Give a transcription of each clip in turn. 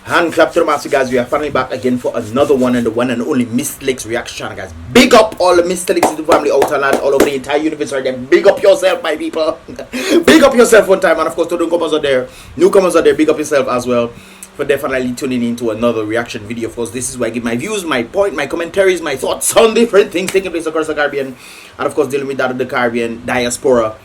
Hand clap to the master, guys. We are finally back again for another one, and the one and only Mystelics reaction channel, guys. Big up all the Mystelics in the family out and all over the entire universe right there. Big up yourself, my people. Big up yourself one time, and of course to the newcomers out there, big up yourself as well for definitely tuning into another reaction video. Of course, this is where I give my views, my point, my commentaries, my thoughts on different things taking place across the Caribbean, and of course dealing with that of the Caribbean diaspora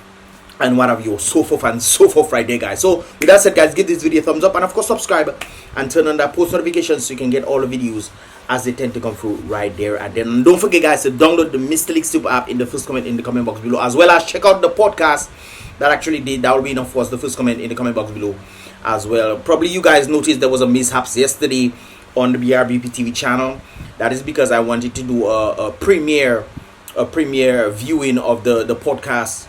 and what have you, so forth and so forth right there, guys. So with that said, guys, give this video a thumbs up, and of course subscribe and turn on that post notifications so you can get all the videos as they tend to come through right there. And then don't forget, guys, to download the Mystelics Super app in the first comment in the comment box below, as well as check out the podcast that actually did. That will be enough for us, the first comment in the comment box below as well. Probably you guys noticed there was a mishaps yesterday on the BrBpTV channel. That is because I wanted to do a premiere viewing of the podcast,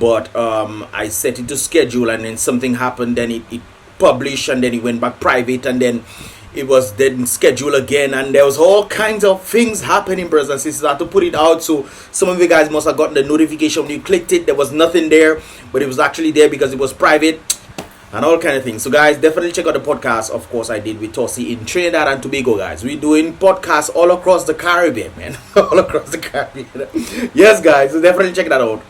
but I set it to schedule, and then something happened. Then it published, and then it went back private, and then it was then scheduled again, and there was all kinds of things happening, brothers and sisters. I had to put it out, so some of you guys must have gotten the notification when you clicked it. There was nothing there, but it was actually there because it was private and all kind of things. So guys, definitely check out the podcast. Of course, I did with Tosi in Trinidad and Tobago, guys. We're doing podcasts all across the Caribbean, man. All across the Caribbean. Yes, guys, so definitely check that out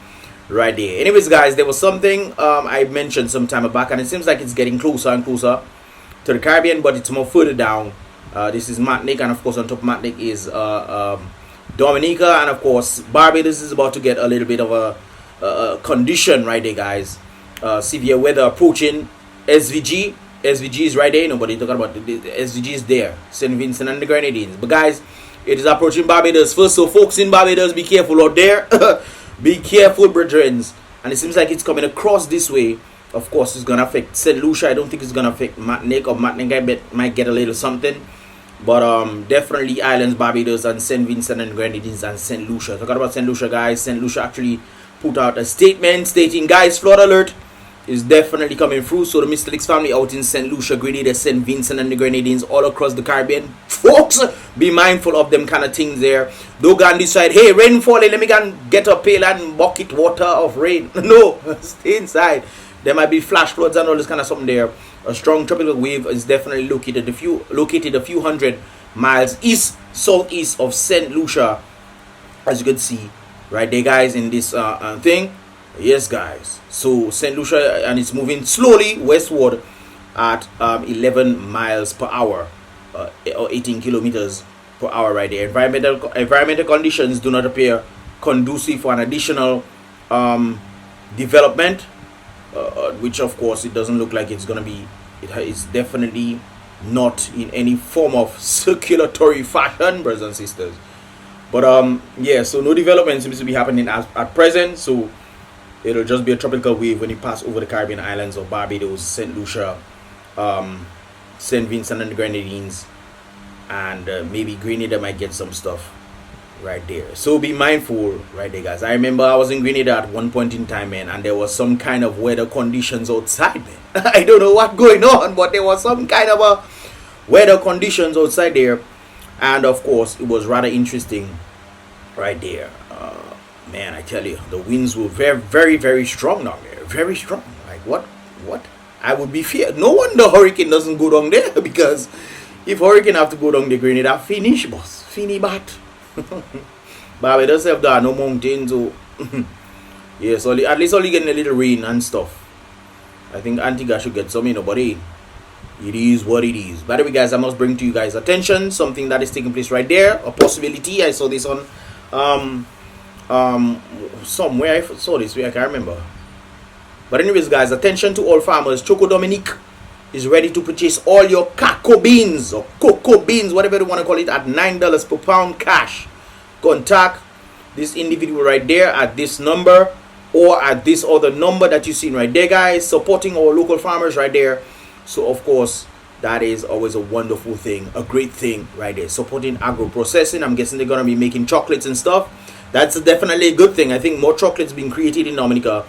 right there. Anyways, guys, there was something I mentioned some time back, and it seems like it's getting closer and closer to the Caribbean, but it's more further down. This is Martinique, and of course on top of Martinique is Dominica, and of course Barbados is about to get a little bit of a condition right there, guys. Severe weather approaching. SVG is right there. Nobody talking about the SVG is there. St. Vincent and the Grenadines. But guys, it is approaching Barbados first, so folks in Barbados, be careful out there. Be careful, brethren. And it seems like it's coming across this way. Of course, it's gonna affect St. Lucia. I don't think it's gonna affect Martinique, or Martinique I bet might get a little something. But definitely islands, Barbados and St. Vincent and Grenadines and St. Lucia. Talking about St. Lucia, guys. St. Lucia actually put out a statement stating, guys, flood alert is definitely coming through. So the Mystelics family out in St. Lucia, Grenada, St. Vincent and the Grenadines, all across the Caribbean, folks, be mindful of them kind of things there. Don't go and decide, hey, rain falling, let me go and get a pail and bucket water of rain. No, stay inside. There might be flash floods and all this kind of something there. A strong tropical wave is definitely located a few hundred miles southeast of St. Lucia, as you can see right there, guys, in this thing. Yes, guys, so St. Lucia, and it's moving slowly westward at 11 miles per hour, or 18 kilometers per hour right there. Environmental conditions do not appear conducive for an additional development, which of course it doesn't look like it's gonna be. It's definitely not in any form of circulatory fashion, brothers and sisters. But yeah, so no development seems to be happening at present, so it'll just be a tropical wave when it passes over the Caribbean islands of Barbados, St. Lucia, St. Vincent and the Grenadines, and maybe Grenada might get some stuff right there. So be mindful right there, guys. I remember I was in Grenada at one point in time, man, and there was some kind of weather conditions outside, man. I don't know what's going on, but there was some kind of a weather conditions outside there, and of course it was rather interesting right there. Man, I tell you, the winds were very, very, very strong down there. Very strong. Like, what? I would be feared. No wonder hurricane doesn't go down there, because if hurricane have to go down the Grenada, finish, boss. Finibat. Barbados have there no mountains, so yeah, so at least only getting a little rain and stuff. I think Antigua should get some, you know, but hey, it is what it is. By the way, guys, I must bring to you guys attention something that is taking place right there. A possibility. I saw this on somewhere. I saw this way, I can't remember. But anyways, guys, attention to all farmers. Choco Dominica is ready to purchase all your cocoa beans, or cocoa beans, whatever you want to call it, at $9 per pound cash. Contact this individual right there at this number, or at this other number that you see right there, guys. Supporting our local farmers right there. So of course, that is always a wonderful thing, a great thing right there. Supporting agro processing. I'm guessing they're gonna be making chocolates and stuff. That's definitely a good thing. I think more chocolates being created in Dominica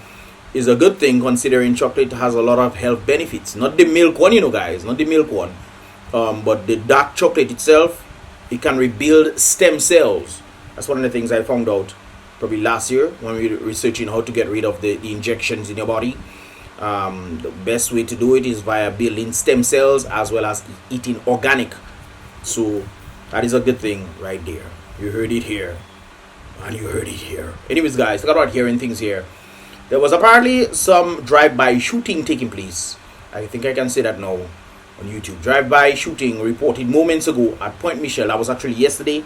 is a good thing, considering chocolate has a lot of health benefits. Not the milk one, you know, guys, not the milk one, but the dark chocolate itself. It can rebuild stem cells. That's one of the things I found out probably last year when we were researching how to get rid of the injections in your body. The best way to do it is via building stem cells as well as eating organic. So that is a good thing right there. You heard it here, and you heard it here. Anyways, guys, talk about hearing things here. There was apparently some drive-by shooting taking place. I think I can say that now on YouTube. Drive-by shooting reported moments ago at Point Michelle. That was actually yesterday,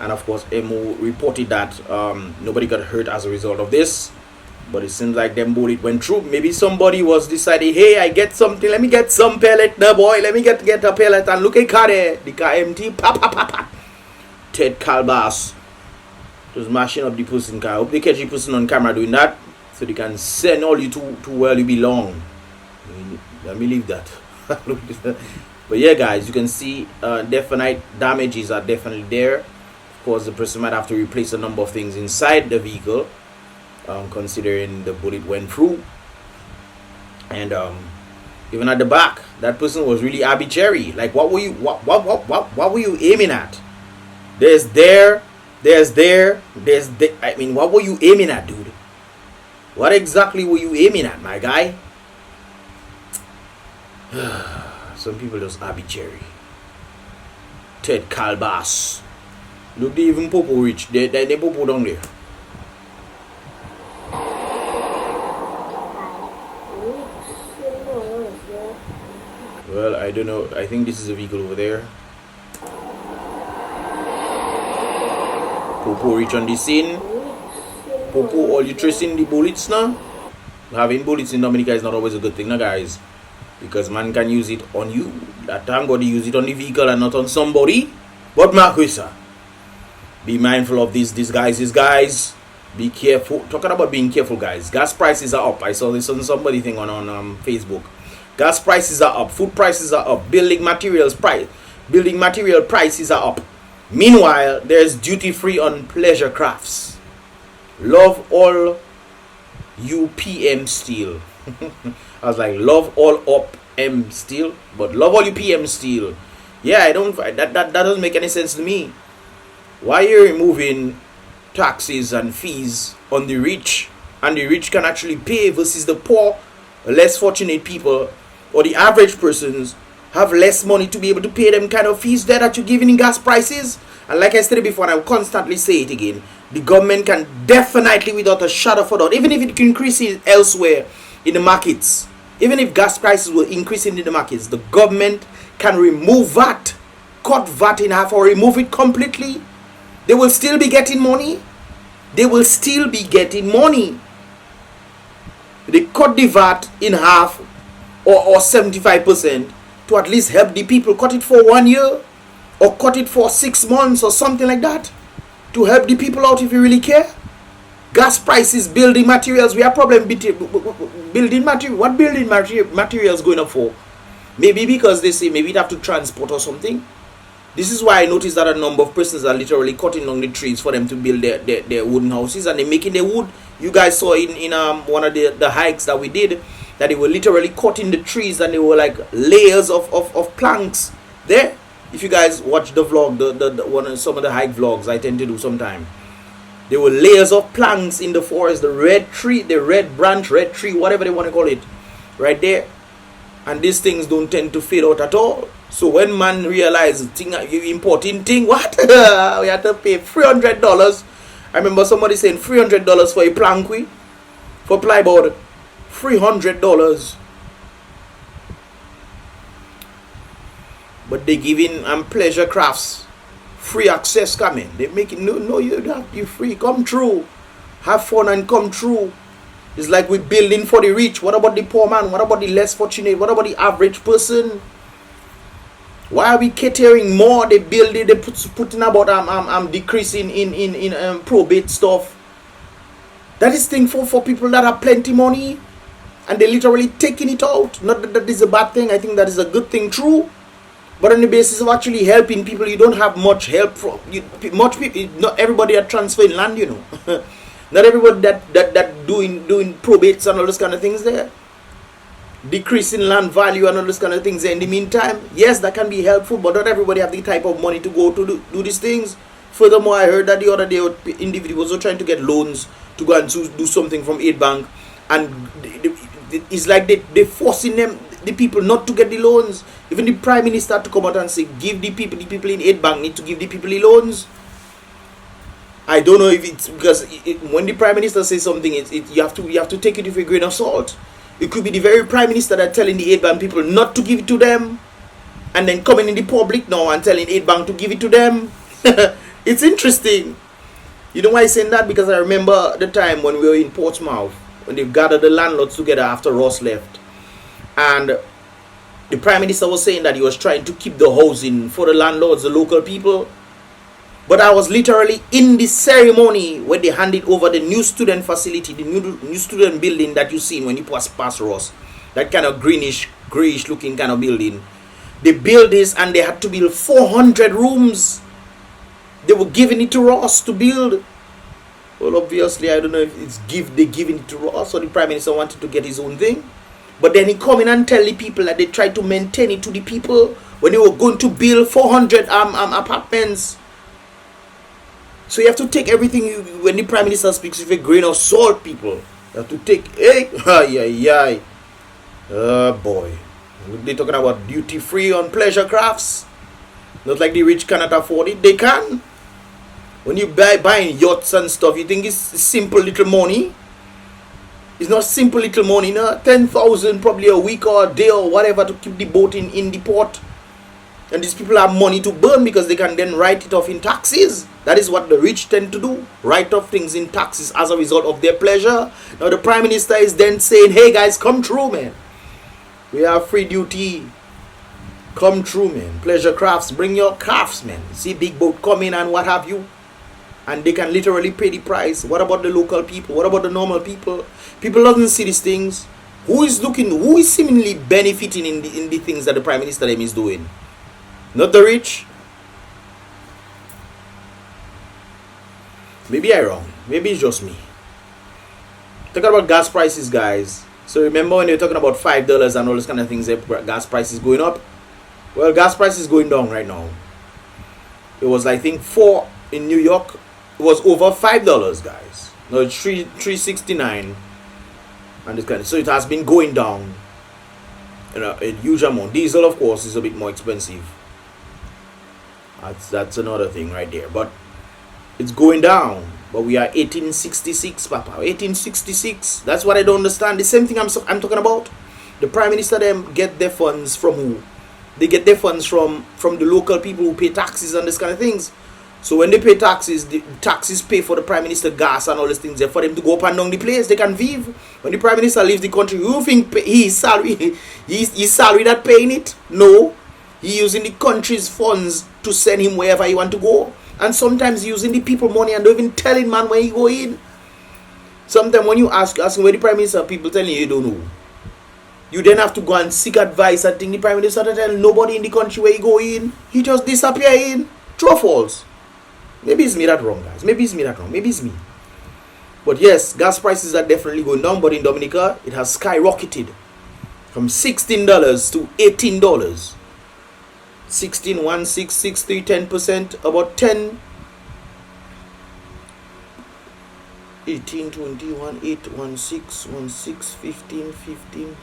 and of course MO reported that nobody got hurt as a result of this. But it seems like them bullet went through. Maybe somebody was deciding, hey, I get something. Let me get some pellet, no boy. Let me get a pellet. And look at car there. The car empty. Pa, pa, pa, pa. Ted Calbas just mashing up the person car. I hope they catch the person on camera doing that, so they can send all you to where you belong. Let me leave that. But yeah, guys, you can see definite damages are definitely there. Of course, the person might have to replace a number of things inside the vehicle. Considering the bullet went through, and even at the back, that person was really arbitrary. Like, what were you aiming at? There's there. I mean, what were you aiming at, dude? What exactly were you aiming at, my guy? Some people just arbitrary. Ted Calbas. Look, they even Popo rich. They Popo down there. Well, I don't know. I think this is a vehicle over there. Popo reach on the scene. Popo, all you tracing the bullets now? Having bullets in Dominica is not always a good thing, now, guys. Because man can use it on you. That time God use it on the vehicle and not on somebody. But Marquisa, be mindful of this guys. Be careful. Talking about being careful, guys. Gas prices are up. I saw this on somebody thing on Facebook. Gas prices are up, food prices are up, building material prices are up. Meanwhile, there's duty free on pleasure crafts. Love all UPM steel. I was like, love all up M steel, but love all UPM steel. Yeah, I don't. That doesn't make any sense to me. Why are you removing taxes and fees on the rich, and the rich can actually pay versus the poor, less fortunate people? Or the average persons have less money to be able to pay them kind of fees there that you're giving in gas prices. And like I said before, and I'll constantly say it again, the government can definitely, without a shadow of a doubt, even if it increases elsewhere in the markets, even if gas prices will increase in the markets, the government can remove VAT, cut VAT in half, or remove it completely. They will still be getting money. They will still be getting money. They cut the VAT in half, or 75%, to at least help the people. Cut it for 1 year, or cut it for 6 months, or something like that, to help the people out if you really care. Gas prices, building materials, we have problem building material. What building materials going up for? Maybe because they say maybe it have to transport or something. This is why I noticed that a number of persons are literally cutting down the trees for them to build their wooden houses, and they're making the wood. You guys saw in one of the hikes that we did, that they were literally cutting the trees, and they were like layers of planks there. If you guys watch the vlog, the some of the hike vlogs I tend to do sometime, there were layers of planks in the forest, the red tree, the red branch, red tree, whatever they want to call it, right there. And these things don't tend to fade out at all. So when man realizes important thing, what? We have to pay $300. I remember somebody saying $300 for a plank, for plyboard. $300. But they giving pleasure crafts free access coming. They make it no you don't have, you free. Come through. Have fun and come through. It's like we're building for the rich. What about the poor man? What about the less fortunate? What about the average person? Why are we catering more? They building, they putting about decreasing in probate stuff. That is thing for people that have plenty money, and they literally taking it out. Not that that is a bad thing. I think that is a good thing, true. But on the basis of actually helping people, you don't have much help from much people. Not everybody are transferring land, you know. Not everybody that doing probates and all those kind of things there. Decreasing land value and all those kind of things there. In the meantime, yes, that can be helpful, but not everybody have the type of money to go to do these things. Furthermore, I heard that the other day individuals were trying to get loans to go and do something from Aid Bank, and it's like they're forcing the people not to get the loans. Even the Prime Minister to come out and say, give the people in aid bank need to give the people the loans. I don't know if it's because when the Prime Minister says something, you have to take it with a grain of salt. It could be the very Prime Minister that telling the aid bank people not to give it to them, and then coming in the public now and telling aid bank to give it to them. It's interesting. You know why I'm saying that? Because I remember the time when we were in Portsmouth, when they gathered the landlords together after Ross left, and the Prime Minister was saying that he was trying to keep the housing for the landlords, the local people. But I was literally in the ceremony where they handed over the new student facility, the new student building that you seen when you pass past Ross. That kind of grayish looking kind of building. They built this and they had to build 400 rooms. They were giving it to Ross to build. Well, obviously, I don't know if it's they giving it to Ross or the Prime Minister wanted to get his own thing. But then he come in and tell the people that they tried to maintain it to the people when they were going to build 400 apartments. So you have to take everything when the Prime Minister speaks with a grain of salt, people. You have to take, boy. They're talking about duty free on pleasure crafts. Not like the rich cannot afford it. They can. When you buying yachts and stuff, you think it's simple little money. It's not simple little money, no. 10,000 probably a week or a day or whatever to keep the boat in the port. And these people have money to burn because they can then write it off in taxes. That is what the rich tend to do. Write off things in taxes as a result of their pleasure. Now the Prime Minister is then saying, hey guys, come through, man. We have free duty. Come through, man. Pleasure crafts. Bring your crafts, man. See big boat come in and what have you. And they can literally pay the price. What about the local people? What about the normal people? People doesn't see these things. Who is seemingly benefiting in the things that the Prime Minister is doing? Not the rich. Maybe I'm wrong. Maybe it's just me. Talking about gas prices, guys. So remember when they were talking about $5 and all those kind of things, gas prices going up? Well, gas prices going down right now. It was, I think, 4 in New York. It was over $5, guys. No, it's $3.69. And this kind of, so it has been going down. You know, a huge amount. Diesel, of course, is a bit more expensive. That's another thing right there. But it's going down. But we are 1866, Papa. 1866. That's what I don't understand. The same thing I'm talking about. The Prime Minister them get their funds from who? They get their funds from the local people who pay taxes and this kind of things. So when they pay taxes, the taxes pay for the Prime Minister gas and all these things. For them to go up and down the place, they can vive. When the Prime Minister leaves the country, you think his salary, his salary that paying it? No. He using the country's funds to send him wherever he want to go. And sometimes using the people money and don't even telling man where he go in. Sometimes when you ask where the Prime Minister, people telling you don't know. You then have to go and seek advice and think the Prime Minister to tell nobody in the country where he go in. He just disappear in. True or false? Maybe it's me that wrong, guys. Maybe it's me that wrong. Maybe it's me. But yes, gas prices are definitely going down. But in Dominica, it has skyrocketed from $16 to $18. 16, 1, 6, 6, 3, 10%, about 10, 18, 21, 8, 1, 6, 1, 6, 15, 15,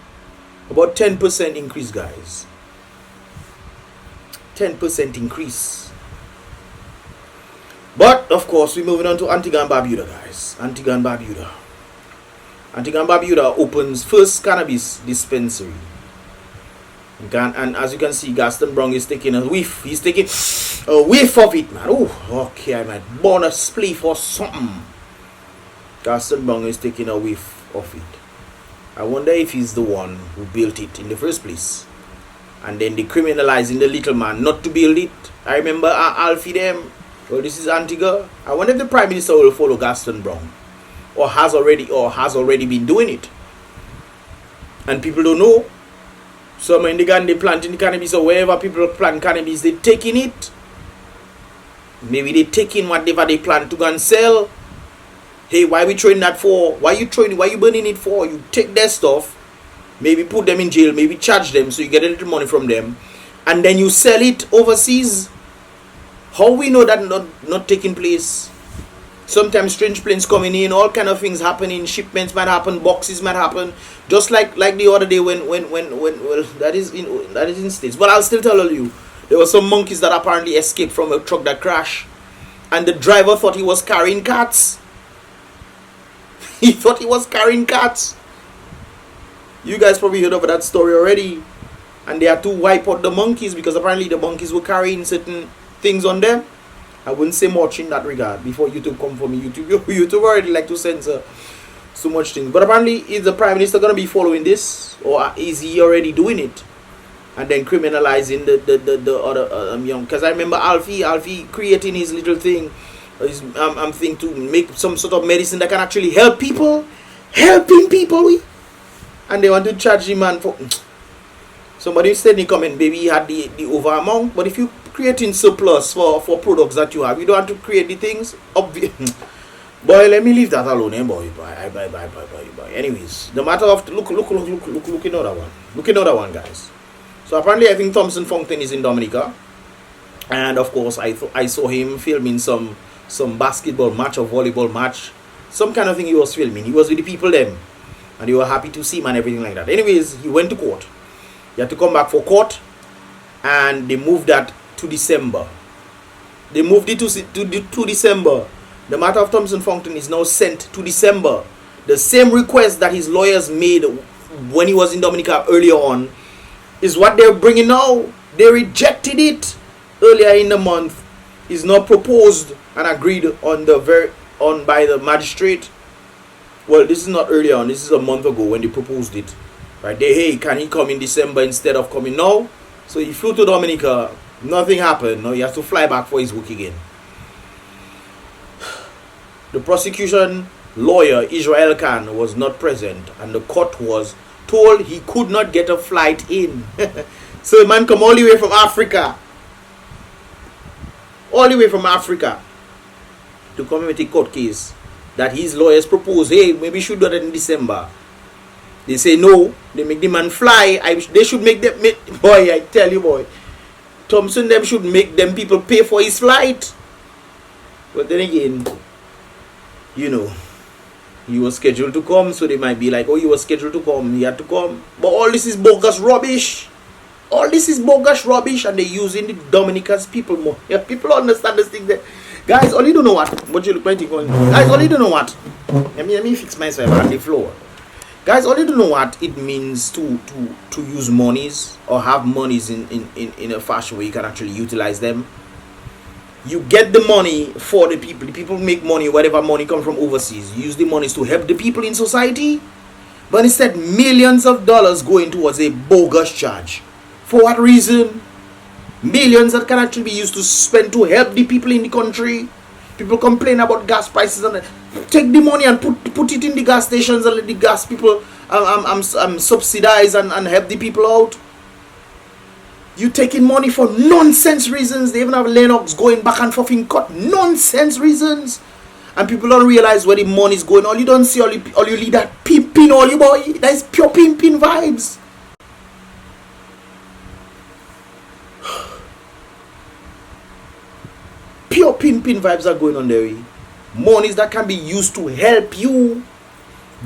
about 10% increase, guys. 10% increase. But, of course, we're moving on to Antigua and Barbuda, guys. Antigua and Barbuda. Antigua and Barbuda opens first cannabis dispensary. And as you can see, Gaston Brown is taking a whiff. He's taking a whiff of it, man. Oh, okay, I might burn a spliff or something. Gaston Brown is taking a whiff of it. I wonder if he's the one who built it in the first place. And then they criminalizing the little man not to build it. I remember Alfie them. Well, this is Antigua. I wonder if the Prime Minister will follow Gaston Brown. Or has already been doing it. And people don't know. Some in the Ghana, they planting the cannabis, or wherever people plant cannabis, they taking it. Maybe they taking whatever they plant to go and sell. Hey, why are we throwing that for? Why you burning it for? You take their stuff, maybe put them in jail, maybe charge them so you get a little money from them, and then you sell it overseas. How we know that not taking place? Sometimes strange planes coming in, all kind of things happening. Shipments might happen, boxes might happen. Just like the other day when well, that is in States. But I'll still tell you, there were some monkeys that apparently escaped from a truck that crashed, and the driver thought he was carrying cats. He thought he was carrying cats. You guys probably heard of that story already. And they had to wipe out the monkeys because apparently the monkeys were carrying certain things on them. I wouldn't say much in that regard before YouTube come for me. YouTube already like to censor so much things. But apparently, is the Prime Minister going to be following this, or is he already doing it and then criminalizing the other young? Because I remember Alfie creating his little thing, I'm thinking to make some sort of medicine that can actually help people, helping people. And they want to charge him man for. Somebody said in the comment, baby, he had the over amount. But if you creating surplus for products that you have, you don't have to create the things. Boy, let me leave that alone, eh, boy. Bye. Anyways, the matter of look another one. Look another one, guys. So apparently, I think Thompson Fountain is in Dominica, and of course, I saw him filming some basketball match or volleyball match, some kind of thing he was filming. He was with the people then, and they were happy to see him and everything like that. Anyways, he went to court. He had to come back for court, and they moved that to December. They moved it to December. The matter of Thompson Fountain is now sent to December. The same request that his lawyers made when he was in Dominica earlier on is what they're bringing now. They rejected it earlier in the month. It's not proposed and agreed on by the magistrate. Well, this is not earlier on. This is a month ago when they proposed it. Right? Hey, can he come in December instead of coming now? So he flew to Dominica. Nothing happened. Now he has to fly back for his work again. The prosecution lawyer, Israel Khan, was not present, and the court was told he could not get a flight in. So the man come all the way from Africa. All the way from Africa to come with a court case that his lawyers propose, hey, maybe we should do that in December. They say no. They make the man fly. They should make them... boy, I tell you, boy. Thompson, them should make them people pay for his flight. But then again, you know, he was scheduled to come, so they might be like, oh, he was scheduled to come, he had to come. But all this is bogus rubbish. All this is bogus rubbish, and they're using the Dominica's people more. Yeah, people understand this thing there. Guys, all you don't know what? What you look like going? Guys, all you don't know what? Let me fix myself on the floor. Guys, all you don't know what it means to use monies or have monies in a fashion where you can actually utilize them. You get the money for the people. The people make money, whatever money comes from overseas. You use the monies to help the people in society. But instead, millions of dollars going towards a bogus charge. For what reason? Millions that can actually be used to spend to help the people in the country. People complain about gas prices and take the money and put it in the gas stations and let the gas people subsidize and help the people out. You taking money for nonsense reasons. They even have LENNOX going back and forth in court. Nonsense reasons. And people don't realize where the money is going. All you don't see, all you leave that pimping, all you boy. That is pure pimping vibes. Pure pimping vibes are going on there. Monies that can be used to help you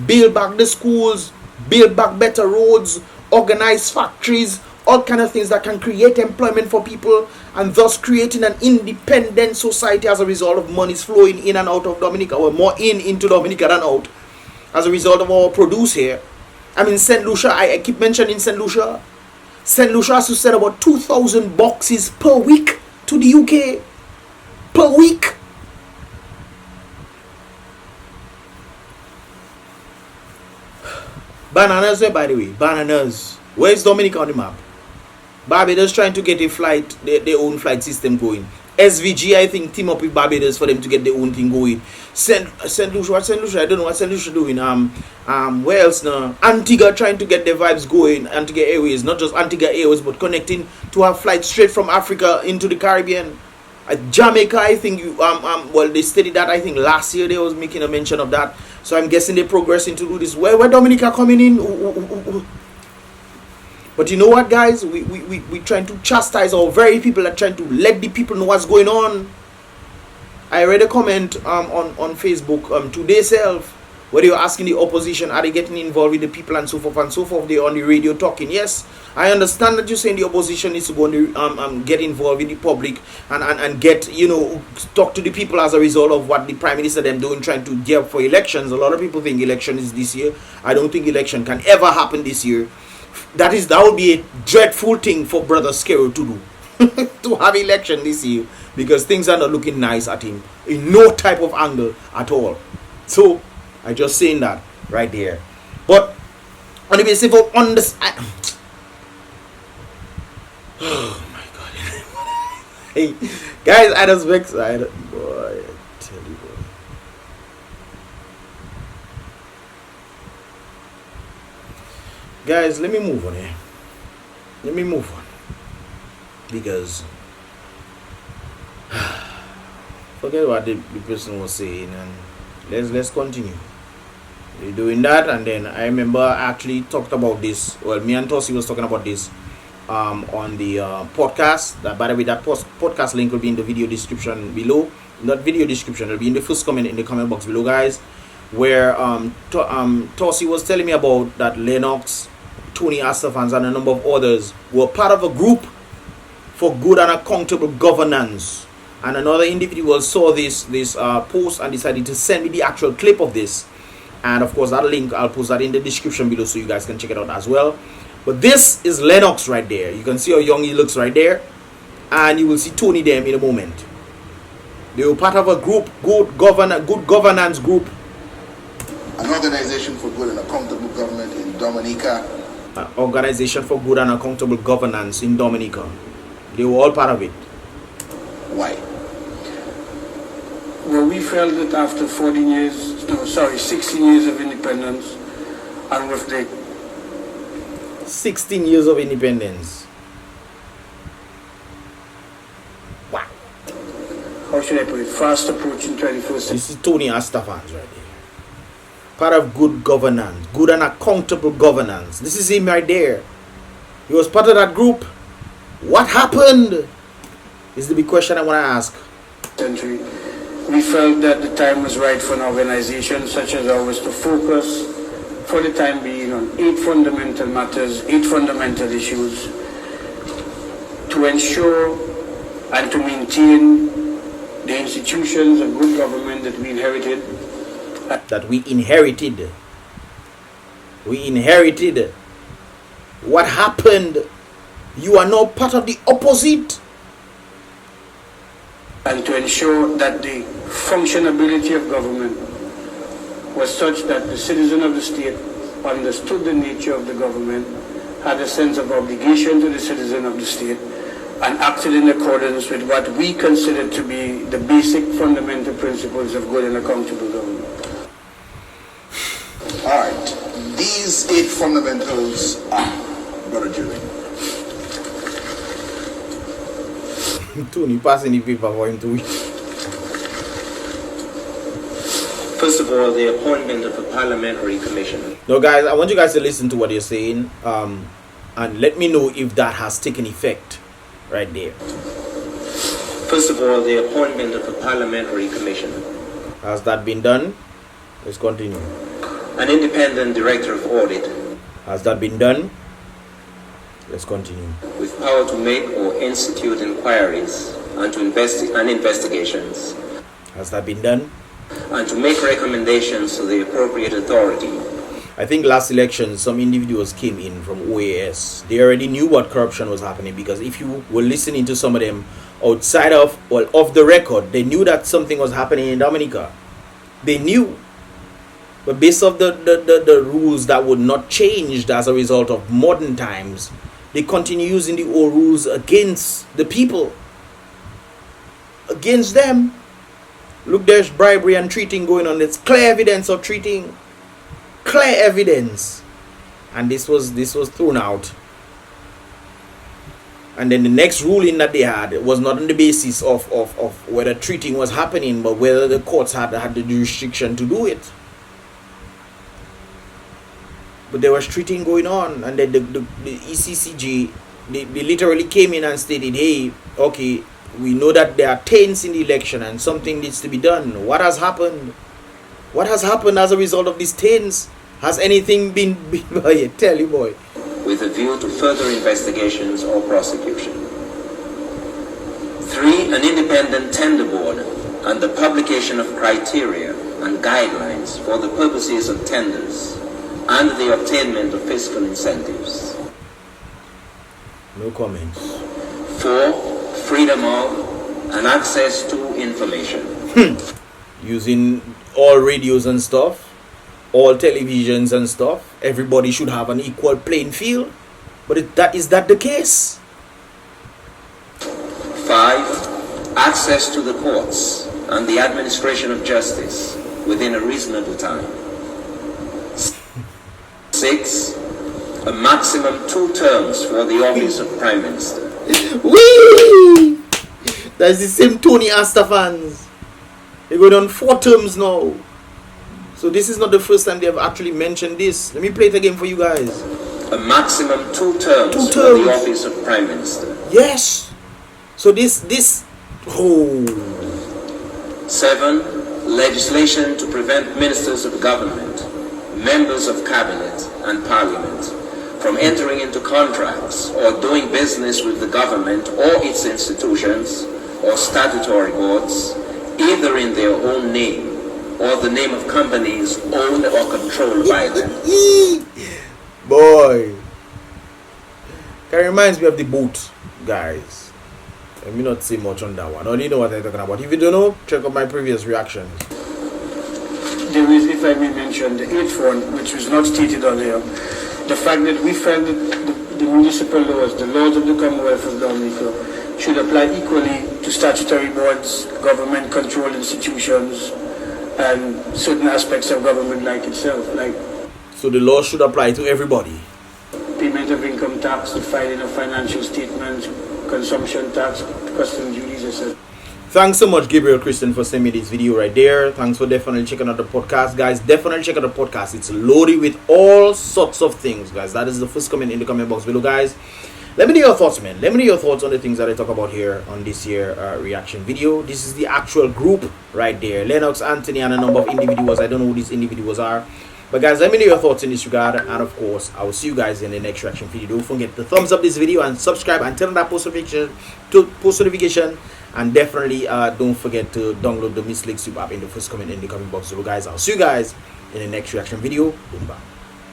build back the schools, build back better roads, organize factories, all kind of things that can create employment for people, and thus creating an independent society as a result of monies flowing in and out of Dominica, or more into Dominica than out, as a result of our produce here. I mean, St. Lucia, I keep mentioning St. Lucia. St. Lucia has to send about 2,000 boxes per week to the UK. Per week. Bananas, by the way. Bananas. Where's Dominica on the map? Barbados trying to get a flight, their own flight system going. SVG, I think, team up with Barbados for them to get their own thing going. St. Lucia, what's St. Lucia? I don't know what St. Lucia doing. Where else now? Antigua trying to get their vibes going. Antigua Airways, not just Antigua Airways, but connecting to have flights straight from Africa into the Caribbean. Jamaica, I think, well, they stated that, I think, last year they was making a mention of that. So I'm guessing they're progressing to do this. Where Dominica coming in? But you know what, guys? We trying to chastise our very people that trying to let the people know what's going on. I read a comment on Facebook today self, where they were asking the opposition, are they getting involved with the people and so forth and so forth. They're on the radio talking. Yes, I understand that you're saying the opposition needs to go and get involved with the public and get, you know, talk to the people as a result of what the Prime Minister them doing, trying to gear up for elections. A lot of people think election is this year. I don't think election can ever happen this year. That would be a dreadful thing for Brother Skero to do. To have election this year, because things are not looking nice at him in no type of angle at all. So I just saying that right there. But on the basis of understand, oh my god. Hey guys, I just excited, boy. I tell you, boy. Guys, let me move on here. Let me move on, because forget what the person was saying, and let's continue. We're doing that. And then I remember I actually talked about this. Well, me and Tosi was talking about this on the podcast. That, by the way, that podcast link will be in the video description below. Not video description, it'll be in the first comment in the comment box below, guys, where Tosi was telling me about that LENNOX, Tony ASTAPHAN, and a number of others were part of a group for good and accountable governance. And another individual saw this post and decided to send me the actual clip of this. And of course, that link, I'll post that in the description below so you guys can check it out as well. But this is LENNOX right there. You can see how young he looks right there. And you will see Tony them in a moment. They were part of a group, good governance group. An organization for good and accountable government in Dominica. An organization for good and accountable governance in Dominica. They were all part of it. Why? Well, we felt that after 16 years of independence, and with the 16 years of independence. Wow. How should I put it? Fast approaching 21st century. This is Tony ASTAPHAN right there. Part of good governance, good and accountable governance. This is him right there. He was part of that group. What happened? Is the big question I want to ask. We felt that the time was right for an organization such as ours to focus for the time being on 8 fundamental matters, 8 fundamental issues to ensure and to maintain the institutions of good government that we inherited. We inherited. What happened? You are now part of the opposite. And to ensure that the functionability of government was such that the citizen of the state understood the nature of the government, had a sense of obligation to the citizen of the state, and acted in accordance with what we consider to be the basic fundamental principles of good and accountable government. All right. These 8 fundamentals are, Brother Julie. Tony passing the paper for him to read. First of all, the appointment of a parliamentary commission. Now, guys, I want you guys to listen to what you're saying, and let me know if that has taken effect right there. First of all, the appointment of a parliamentary commission. Has that been done? Let's continue. An independent director of audit. Has that been done? Let's continue. With power to make or institute inquiries and to investigations. Has that been done? And to make recommendations to the appropriate authority. I think last election, some individuals came in from OAS. They already knew what corruption was happening, because if you were listening to some of them outside of, well, off the record, they knew that something was happening in Dominica. They knew. But based off the rules that would not change as a result of modern times, they continue using the old rules against the people. Against them. Look, there's bribery and treating going on. There's clear evidence of treating. Clear evidence. And this was thrown out. And then the next ruling that they had was not on the basis of whether treating was happening, but whether the courts had the jurisdiction to do it. But there was treating going on, and then the ECCG, they literally came in and stated, hey, okay, we know that there are taints in the election and something needs to be done. What has happened? What has happened as a result of these taints? Has anything been tell you, boy? With a view to further investigations or prosecution. 3. An independent tender board and the publication of criteria and guidelines for the purposes of tenders and the obtainment of fiscal incentives. No comments. 4. Freedom of and access to information. Using all radios and stuff, all televisions and stuff, everybody should have an equal playing field. But is that the case? 5. Access to the courts and the administration of justice within a reasonable time. 6. A maximum 2 terms for the office of Prime Minister. Whee! That's the same Tony ASTAPHANs. They go down 4 terms now. So this is not the first time they have actually mentioned this. Let me play it again for you guys. A maximum 2 terms for the office of Prime Minister. Yes. So this. Oh. 7. Legislation to prevent ministers of government, members of cabinet and parliament from entering into contracts or doing business with the government or its institutions or statutory boards, either in their own name or the name of companies owned or controlled by them. Boy, that reminds me of the boat, guys. Let me not say much on that one. I only know what I'm talking about. If you don't know, check out my previous reactions. There is, if I may mention, the 8th one, which was not stated earlier, the fact that we felt that the municipal laws, the laws of the Commonwealth of Dominica, should apply equally to statutory boards, government-controlled institutions, and certain aspects of government like itself, like so the law should apply to everybody. Payment of income tax, the filing of financial statements, consumption tax, custom duties, etc. Thanks so much, Gabriel Christian, for sending me this video right there. Thanks for definitely checking out the podcast, guys. Definitely check out the podcast. It's loaded with all sorts of things, guys. That is the first comment in the comment box below, guys. Let me know your thoughts, man. Let me know your thoughts on the things that I talk about here on this here reaction video. This is the actual group right there. LENNOX, Anthony, and a number of individuals. I don't know who these individuals are. But guys, let me know your thoughts in this regard. And of course, I will see you guys in the next reaction video. Don't forget to thumbs up this video and subscribe and turn on that post notification. And definitely don't forget to download the Mystelics app in the first comment in the comment box below, guys. I'll see you guys in the next reaction video. Boom, bye.